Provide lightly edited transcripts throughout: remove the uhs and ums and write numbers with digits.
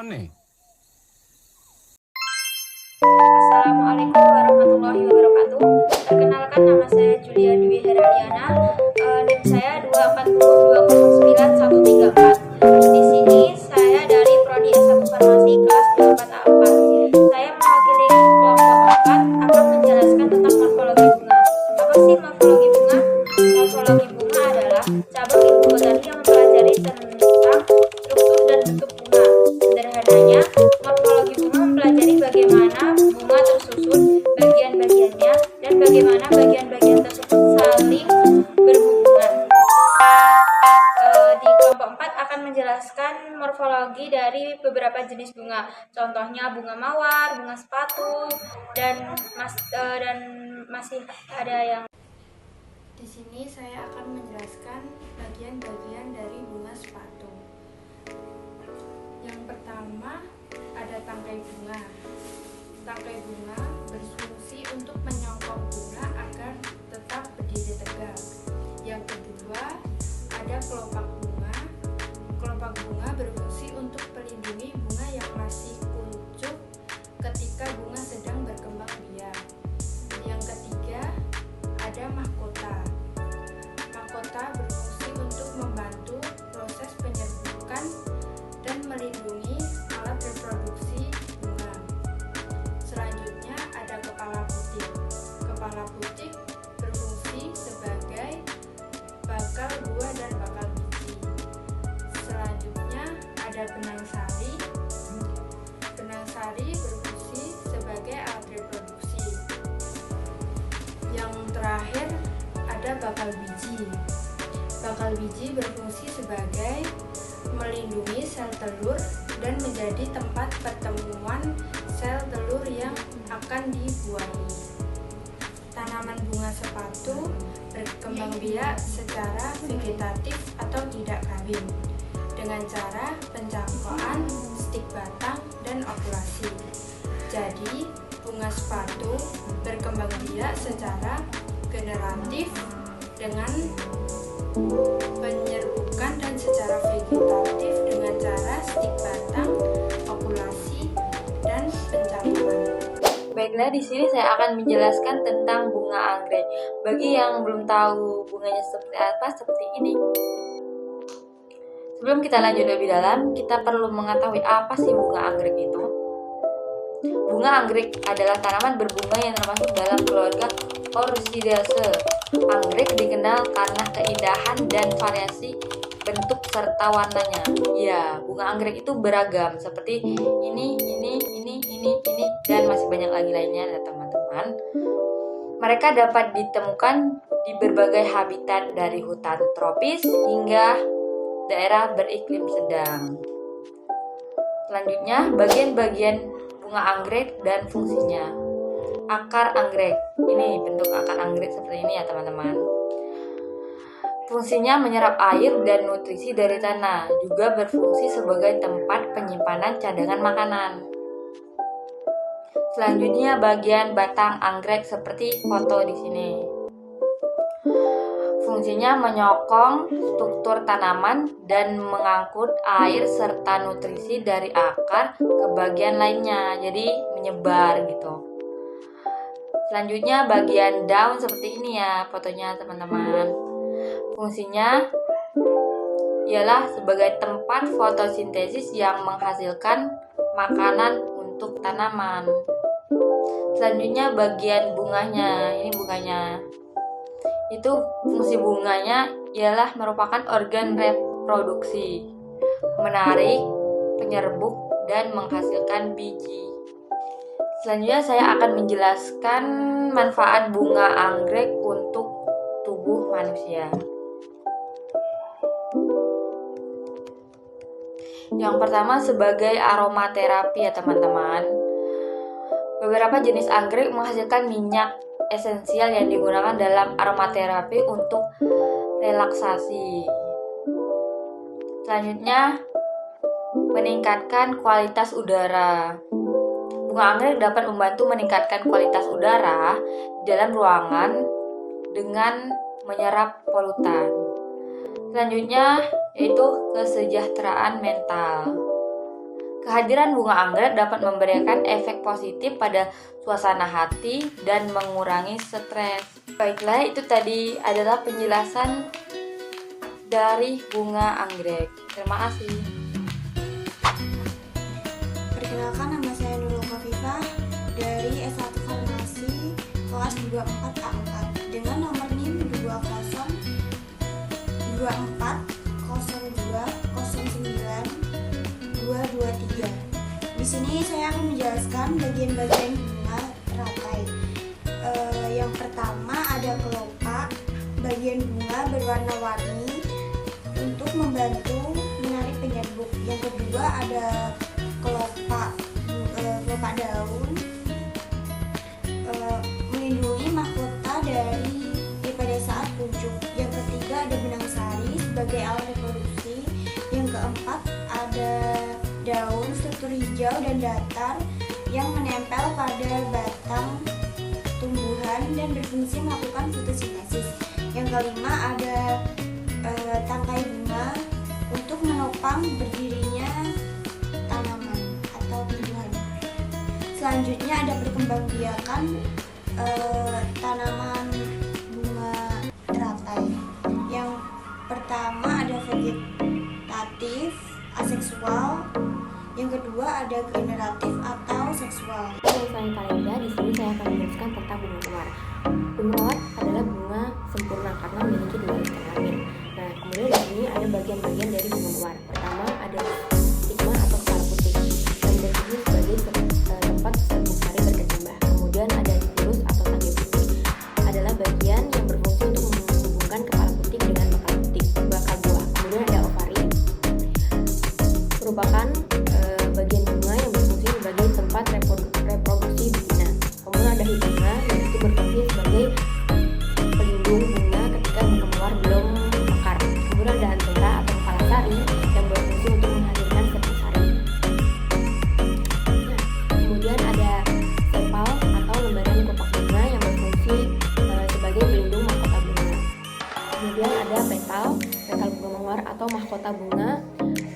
nih? Assalamualaikum warahmatullahi wabarakatuh. Perkenalkan, nama saya Julia Dwi Heraliana. NIM saya 240209134. Di sini saya dari Prodi S1 Farmasi kelas 24A4. Saya mewakili kelompok 4 akan menjelaskan tentang morfologi bunga. Apa sih morfologi bunga? Morfologi bunga adalah cabang ilmu botani yang mempelajari tentang struktur dan bentuk bunga. Sederhananya, morfologi bunga mempelajari bagaimana bunga tersusun, bagian-bagiannya, dan bagaimana bagian-bagian tersebut saling berhubungan. Di kelompok 4 akan menjelaskan morfologi dari beberapa jenis bunga. Contohnya bunga mawar, bunga sepatu, dan masih ada yang. Di sini saya akan menjelaskan bagian-bagian dari bunga sepatu. Yang pertama ada tangkai bunga. Tangkai bunga berfungsi untuk menyongkok bunga agar tetap berdiri tegak. Yang kedua ada kelopak bunga. Kelopak bunga berfungsi untuk melindungi bunga yang masih kuncup ketika bunga sedang berkembang biak. Yang ketiga ada mahkota. Mahkota berfungsi untuk membantu proses penyerbukan dan melindungi alat reproduksi bunga. Selanjutnya ada kepala putik. Kepala putik berfungsi sebagai bakal buah dan bakal biji. Selanjutnya ada benang sari. Benang sari berfungsi sebagai alat reproduksi. Yang terakhir ada bakal biji. Bakal biji berfungsi sebagai melindungi sel telur dan menjadi tempat pertemuan sel telur yang akan dibuahi. Tanaman bunga sepatu berkembang biak secara vegetatif atau tidak kawin dengan cara pencangkokan stik batang dan okulasi. Jadi, bunga sepatu berkembang biak secara generatif dengan penyerbukan dan secara vegetatif dengan cara stik batang, okulasi, dan pencangkokan. Baiklah, di sini saya akan menjelaskan tentang bunga anggrek. Bagi yang belum tahu bunganya seperti apa, seperti ini. Sebelum kita lanjut lebih dalam, kita perlu mengetahui apa sih bunga anggrek itu. Bunga anggrek adalah tanaman berbunga yang termasuk dalam keluarga Orchidaceae. Anggrek dikenal karena keindahan dan variasi bentuk serta warnanya. Ya, bunga anggrek itu beragam seperti ini, dan masih banyak lagi lainnya ya teman-teman. Mereka dapat ditemukan di berbagai habitat dari hutan tropis hingga daerah beriklim sedang. Selanjutnya, bagian-bagian bunga anggrek dan fungsinya. Akar anggrek. Ini bentuk akar anggrek seperti ini ya teman-teman. Fungsinya menyerap air dan nutrisi dari tanah, juga berfungsi sebagai tempat penyimpanan cadangan makanan. Selanjutnya bagian batang anggrek seperti foto di sini. Fungsinya menyokong struktur tanaman dan mengangkut air serta nutrisi dari akar ke bagian lainnya, jadi menyebar gitu. Selanjutnya bagian daun seperti ini ya fotonya teman-teman. Fungsinya ialah sebagai tempat fotosintesis yang menghasilkan makanan untuk tanaman. Selanjutnya bagian bunganya, ini bunganya. Itu fungsi bunganya ialah merupakan organ reproduksi, menarik, penyerbuk, dan menghasilkan biji. Selanjutnya saya akan menjelaskan manfaat bunga anggrek untuk tubuh manusia. Yang pertama sebagai aromaterapi ya teman-teman. Beberapa jenis anggrek menghasilkan minyak esensial yang digunakan dalam aromaterapi untuk relaksasi. Selanjutnya meningkatkan kualitas udara. Bunga anggrek dapat membantu meningkatkan kualitas udara di dalam ruangan dengan menyerap polutan. Selanjutnya yaitu kesejahteraan mental. Kehadiran bunga anggrek dapat memberikan efek positif pada suasana hati dan mengurangi stres. Baiklah, itu tadi adalah penjelasan dari bunga anggrek. Terima kasih. Perkenalkan, nama saya Nurul Khafifah dari S1 Farmasi kelas 24A4 dengan nomor NIM 20.02.09.223. Di sini saya akan menjelaskan bagian-bagian bunga teratai. Yang pertama ada kelopak. Bagian bunga berwarna-warni untuk membantu menarik penyerbuck. Yang kedua ada kelopak daun, melindungi mahkota pada saat kuncup. Yang ketiga ada benang sari sebagai alat reproduksi. Yang keempat ada daun struktur hijau dan datar yang menempel pada batang tumbuhan dan berfungsi melakukan fotosintesis. Yang kelima ada tangkai bunga untuk menopang berdirinya tanaman atau tumbuhan. Selanjutnya ada perkembangbiakan tanaman bunga teratai. Yang pertama ada vegetatif, aseksual. Yang kedua ada generatif atau seksual. Saya Kalinda, di sini saya akan menjelaskan tentang bunga mawar. Bunga mawar adalah bunga sempurna karena memiliki dua kelamin. Nah, kemudian di sini ada bagian-bagian dari bunga mawar. Pertama ada stigma atau kepala putih yang berfungsi sebagai tempat serbuk sari berkecambah. Kemudian ada stilus atau tangkai putih, adalah bagian yang berfungsi untuk menghubungkan kepala putih dengan bakal buah. Kemudian ada ovari, merupakan bagian bunga yang berfungsi sebagai tempat reproduksi betina. Kemudian ada hibana, yang itu berfungsi sebagai pelindung bunga ketika bunga mawar belum mekar. Kemudian ada antera atau kepala sari yang berfungsi untuk menghadirkan serbuk sari. Kemudian ada sepal atau lembaran kelopak bunga yang berfungsi sebagai pelindung mahkota bunga. Kemudian ada petal bunga mawar atau mahkota bunga,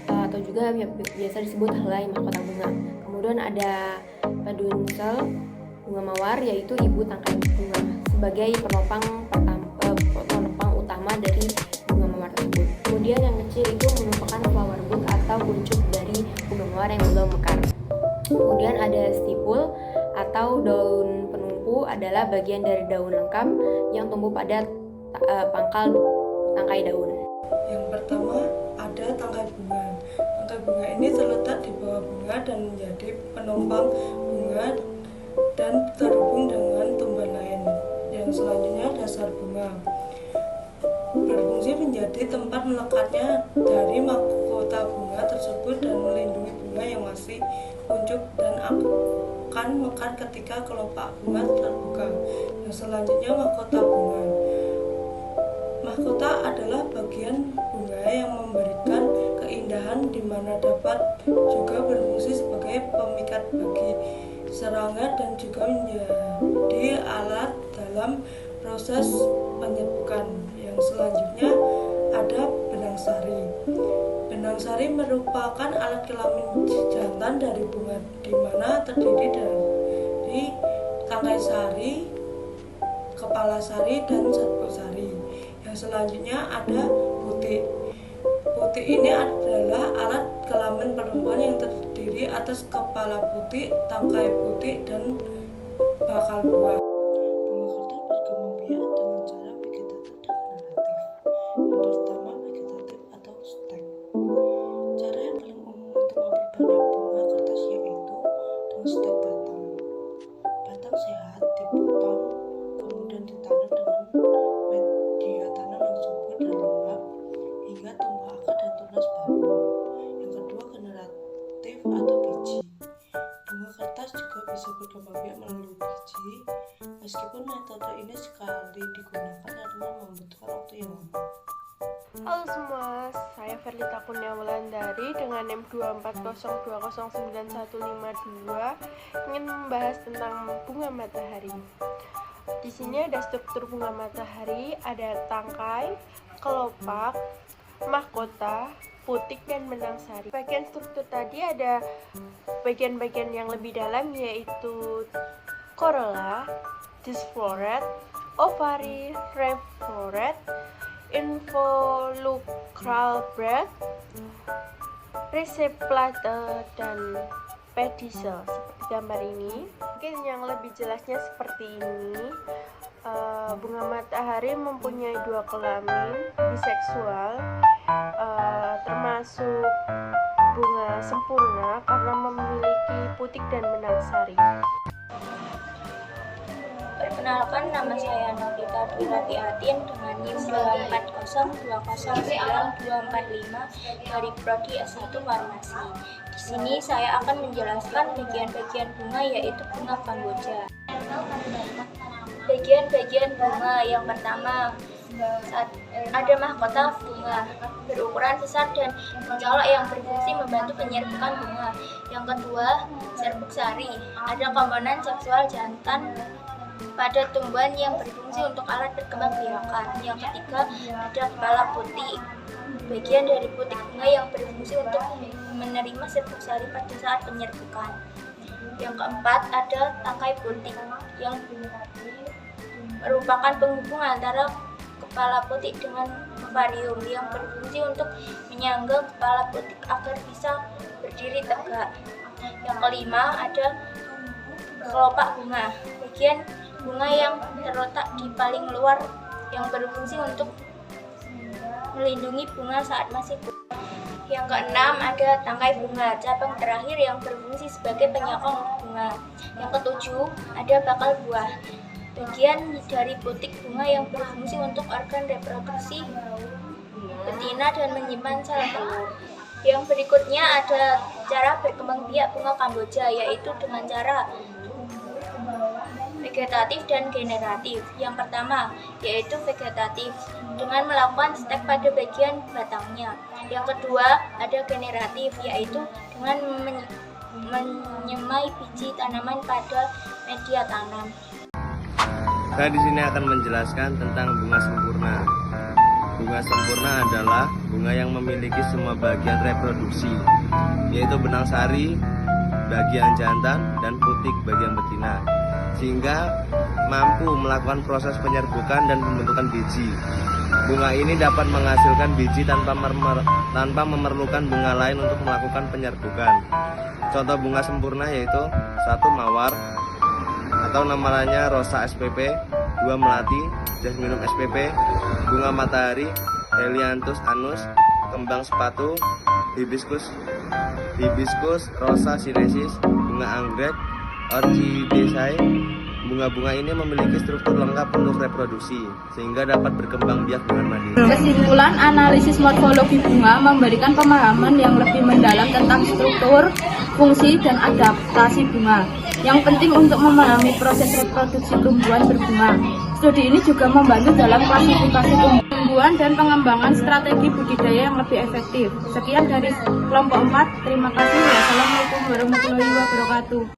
atau juga biasa disebut helai mahkota bunga. Kemudian ada pedunsel bunga mawar, yaitu ibu tangkai bunga sebagai penopang utama dari bunga mawar tersebut. Kemudian yang kecil itu merupakan flower bud atau kuncup dari bunga mawar yang belum mekar. Kemudian ada stipul atau daun penumpu, adalah bagian dari daun lengkap yang tumbuh pada pangkal tangkai daun. Yang pertama ada tangkai bunga. Tangkai bunga ini terletak di bawah bunga dan menjadi penumpang bunga dan terhubung dengan tumbuhan lain. Yang selanjutnya dasar bunga, berfungsi menjadi tempat melekatnya dari mahkota bunga tersebut dan melindungi bunga yang masih kuncup dan akan mekar ketika kelopak bunga terbuka. Yang selanjutnya mahkota bunga. Mahkota adalah bagian bunga yang memberikan keindahan, di mana dapat juga berfungsi sebagai pemikat bagi serangga dan juga menjadi alat dalam proses penyerbukan. Yang selanjutnya ada benang sari. Benang sari merupakan alat kelamin jantan dari bunga, di mana terdiri dari tangkai sari, kepala sari, dan serbuk sari. Yang selanjutnya ada putik. Putik ini adalah alat kelamin perempuan yang terdiri atas kepala putik, tangkai putik, dan bakal buah. Bunga kertas berkembang biak dengan cara vegetatif dan generatif. Yang pertama vegetatif atau stek. Cara yang paling umum untuk memperbanyak bunga kertas yaitu dengan stek batang. Batang sehat dipotong, kemudian ditanam dengan media tanam yang subur dan lembab hingga tumbuh akar dan tunas baru. Yang kedua generatif atau biji. Bunga kertas juga bisa berkembang biak melalui biji, meskipun metode ini sekali digunakan karena membutuhkan waktu yang lama. Halo semua, saya Verlita Kurniawulan dengan NIM 24020915152 ingin membahas tentang bunga matahari. Di sini ada struktur bunga matahari, ada tangkai, kelopak, mahkota, putik, dan benang sari. Bagian struktur tadi ada bagian-bagian yang lebih dalam, yaitu corolla, disfloret, ovary, rhizophoret, involucral bud, rhizoplata, dan pedicel seperti gambar ini. Mungkin yang lebih jelasnya seperti ini. Bunga matahari mempunyai 2 kelamin biseksual, termasuk bunga sempurna karena memiliki putik dan benang sari. Perkenalkan, nama saya Novita Dwirati Atin dengan NIM 240209245 dari Prodi S1 Farmasi. Di sini saya akan menjelaskan bagian-bagian bunga, yaitu bunga Kamboja. Bagian-bagian bunga yang pertama, ada mahkota bunga berukuran besar dan mencolok yang berfungsi membantu penyerbukan bunga. Yang kedua, serbuk sari, ada komponen seksual jantan pada tumbuhan yang berfungsi untuk alat perkembangbiakan. Yang ketiga, ada kepala putih, bagian dari putik bunga yang berfungsi untuk menerima serbuk sari pada saat penyerbukan. Yang keempat, ada tangkai putik yang merupakan penghubung antara kepala putik dengan ovarium yang berfungsi untuk menyangga kepala putik agar bisa berdiri tegak. Yang kelima, ada kelopak bunga, bagian bunga yang terletak di paling luar yang berfungsi untuk melindungi bunga saat masih tumbuh. Yang keenam, ada tangkai bunga, cabang terakhir yang berfungsi sebagai penyokong bunga. Yang ketujuh, ada bakal buah, bagian dari putik bunga yang berfungsi untuk organ reproduksi betina dan menyimpan sel telur. Yang berikutnya ada cara berkembang biak bunga Kamboja, yaitu dengan cara vegetatif dan generatif. Yang pertama, yaitu vegetatif, dengan melakukan stek pada bagian batangnya. Yang kedua, ada generatif, yaitu dengan menyemai biji tanaman pada media tanam. Saya di sini akan menjelaskan tentang bunga sempurna. Bunga sempurna adalah bunga yang memiliki semua bagian reproduksi, yaitu benang sari bagian jantan dan putik bagian betina, sehingga mampu melakukan proses penyerbukan dan pembentukan biji. Bunga ini dapat menghasilkan biji tanpa memerlukan bunga lain untuk melakukan penyerbukan. Contoh bunga sempurna yaitu 1 mawar atau nama lainnya Rosa SPP, 2 melati, Jasminum SPP, bunga matahari, Helianthus anus, kembang sepatu, hibiscus Rosa sinensis, bunga anggrek, Orchidaceae. Bunga-bunga ini memiliki struktur lengkap untuk reproduksi, sehingga dapat berkembang biak dengan mandiri. Kesimpulan, analisis morfologi bunga memberikan pemahaman yang lebih mendalam tentang struktur, fungsi, dan adaptasi bunga, yang penting untuk memahami proses reproduksi tumbuhan berbunga. Studi ini juga membantu dalam klasifikasi tumbuhan dan pengembangan strategi budidaya yang lebih efektif. Sekian dari kelompok 4. Terima kasih. Wassalamualaikum warahmatullahi wabarakatuh.